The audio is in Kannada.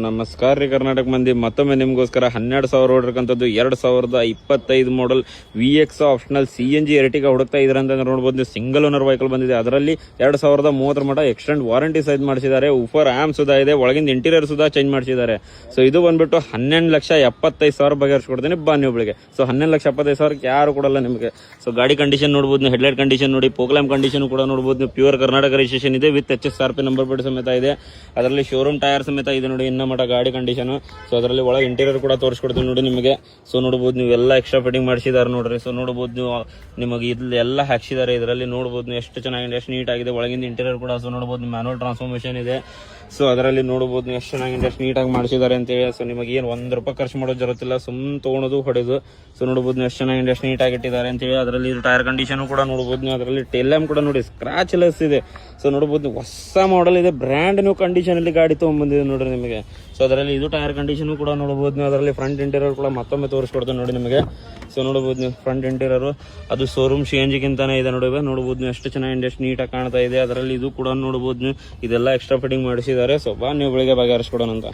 ನಮಸ್ಕಾರ ರೀ ಕರ್ನಾಟಕ ಮಂದಿ, ಮತ್ತೊಮ್ಮೆ ನಿಮಗೋಸ್ಕರ 12,000 ಹೊಡಿರಕಂಥದ್ದು 2025 ಮಾಡಲ್ VX ಆಪ್ಷನಲ್ CNG ಎರ್ಟಿಗಾ ಹುಡುಕ್ತಾ ಇದ್ರ ಅಂತ ನೋಡ್ಬೋದು. ನೀವು ಸಿಂಗಲ್ ಓನರ್ ವೆಹಿಕಲ್ ಬಂದಿದೆ. ಅದರಲ್ಲಿ 2030 ಮಟ ಎಕ್ಸ್ಟೆಂಡ್ ವಾರಂಟಿ ಸೈಜ್ ಮಾಡಿಸಿದ್ದಾರೆ. ಊಫರ್ ಆಮ್ ಸುಧಾ ಇದೆ, ಒಳಗಿಂದ ಇಂಟೀರಿಯರ್ ಸುಧಾ ಚೇಂಜ್ ಮಾಡಿಸಿದ್ದಾರೆ. ಸೊ ಇದು ಬಂದ್ಬಿಟ್ಟು 12,75,000 ಬಗೆಹರಿಸ್ಕೊಡ್ತೀನಿ ಬನ್ನಿ ಒಬ್ಬಳಿಗೆ. ಸೊ 12,75,000 ಯಾರು ಕೊಡಲ್ಲ ನಿಮಗೆ. ಸೊ ಗಾಡಿ ಕಂಡೀಷನ್ ನೋಡ್ಬೋದು, ನೀವು ಹೆಡ್ಲೈಟ್ ಕಂಡೀಷನ್ ನೋಡಿ, ಪೋಕ್ಲಾಮ್ ಕಂಡೀಷನ್ ಕೂಡ ನೋಡ್ಬೋದು. ನೀವು ಪ್ಯೂರ್ ಕರ್ನಾಟಕ ರಿಜಿಸ್ಟ್ರೇಷನ್ ಇದೆ ವಿತ್ HSRP ನಂಬರ್ ಪ್ಲೇಟ್ ಸಮೇತ ಇದೆ. ಅದರಲ್ಲಿ ಶೋರೂಮ್ ಟೈರ್ ಸಮೇತ ಇದೆ ನೋಡಿ, ಇನ್ನ ಮಟ ಗಾಡಿ ಕಂಡೀಷನ್. ಸೊ ಅದರಲ್ಲಿ ಒಳಗೆ ಇಂಟೀರಿಯರ್ ಕೂಡ ತೋರಿಸ್ಕೊಡ್ತೀನಿ ನೋಡಿ ನಿಮಗೆ. ಸೊ ನೋಡ್ಬೋದು ನೀವು ಎಲ್ಲ ಎಕ್ಸ್ಟ್ರಾ ಫಿಟ್ಟಿಂಗ್ ಮಾಡಿಸಿದಾರೆ ನೋಡ್ರಿ. ಸೊ ನೋಡ್ಬೋದು ನೀವು ನಿಮಗೆ ಇಲ್ಲಿ ಎಲ್ಲ ಹಾಕ್ಸಿದ್ದಾರೆ. ಇದರಲ್ಲಿ ನೋಡ್ಬೋದು ನೀವು ಎಷ್ಟು ಚೆನ್ನಾಗಿದೆ, ಎಷ್ಟು ನೀಟ್ ಆಗಿದೆ ಒಳಗಿಂದ ಇಂಟೀರಿಯರ್ ಕೂಡ. ಸೊ ನೋಡ್ಬೋದು ಮ್ಯಾನುವಲ್ ಟ್ರಾನ್ಸ್ಫಾರ್ಮೇಷನ್ ಇದೆ. ಸೊ ಅದರಲ್ಲಿ ನೋಡ್ಬೋದು ನೀವು ಎಷ್ಟು ಚೆನ್ನಾಗಿದೆ, ಎಷ್ಟು ನೀಟಾಗಿ ಮಾಡಿಸಿದ್ದಾರೆ ಅಂತೇಳಿ. ಸೊ ನಿಮಗೆ ಏನು ₹1 ಖರ್ಚು ಮಾಡೋದು ಜರುತ್ತಿಲ್ಲ, ಸುಮ್ಮನೆ ತೊಗೊಳೋದು ಹೊಡೆದು. ಸೊ ನೋಡ್ಬೋದು ನೀವು ಎಷ್ಟು ಚೆನ್ನಾಗಿದೆ, ಎಷ್ಟು ನೀಟಾಗಿ ಇಟ್ಟಿದ್ದಾರೆ ಅಂತೇಳಿ. ಅದರಲ್ಲಿ ಟೈರ್ ಕಂಡೀಷನ್ ಕೂಡ ನೋಡ್ಬೋದು ನೀವು. ಅದರಲ್ಲಿ ಟೇಲ್ ಲ್ಯಾಂಪ್ ಕೂಡ ನೋಡಿ ಸ್ಕ್ರಾಚ್ ಲೆಸ್ ಇದೆ. ಸೊ ನೋಡ್ಬೋದು ನೀವು ಹೊಸ ಮಾಡೆಲ್ ಇದೆ, ಬ್ರ್ಯಾಂಡ್ ನ್ಯೂ ಕಂಡೀಷನ್ ಅಲ್ಲಿ ಗಾಡಿ ತೊಗೊಂಡ್ಬಂದಿದೆ ನೋಡ್ರಿ ನಿಮಗೆ. ಸೊ ಅದರಲ್ಲಿ ಇದು ಟೈರ್ ಕಂಡೀಷನ್ ಕೂಡ ನೋಡ್ಬೋದು ನೀವು. ಅದರಲ್ಲಿ ಫ್ರಂಟ್ ಇಂಟೀರಿಯರ್ ಕೂಡ ಮತ್ತೊಮ್ಮೆ ತೋರಿಸ್ಕೊಡ್ತೇನೆ ನೋಡಿ ನಿಮಗೆ. ಸೊ ನೋಡ್ಬೋದು ನೀವು ಫ್ರಂಟ್ ಇಂಟೀರಿಯರ್ ಅದು ಶೋರೂಮ್ CNG-ಗಿಂತಾನೆ ಇದೆ ನೋಡ್ಬೋದು ನೀವು ಎಷ್ಟು ಚೆನ್ನಾಗಿ, ಎಷ್ಟು ನೀಟಾಗಿ ಕಾಣ್ತಾ ಇದೆ. ಅದರಲ್ಲಿ ಇದು ಕೂಡ ನೋಡ್ಬೋದು ನೀವು, ಇದೆಲ್ಲ ಎಕ್ಸ್ಟ್ರಾ ಫಿಟ್ಟಿಂಗ್ ಮಾಡಿಸಿದ್ದಾರೆ. ಸೊ ಬಾ ನೀವು ಬೆಳಿಗ್ಗೆ ಬಗೆಹರಿಸ್ಕೊಡೋಣ ಅಂತ.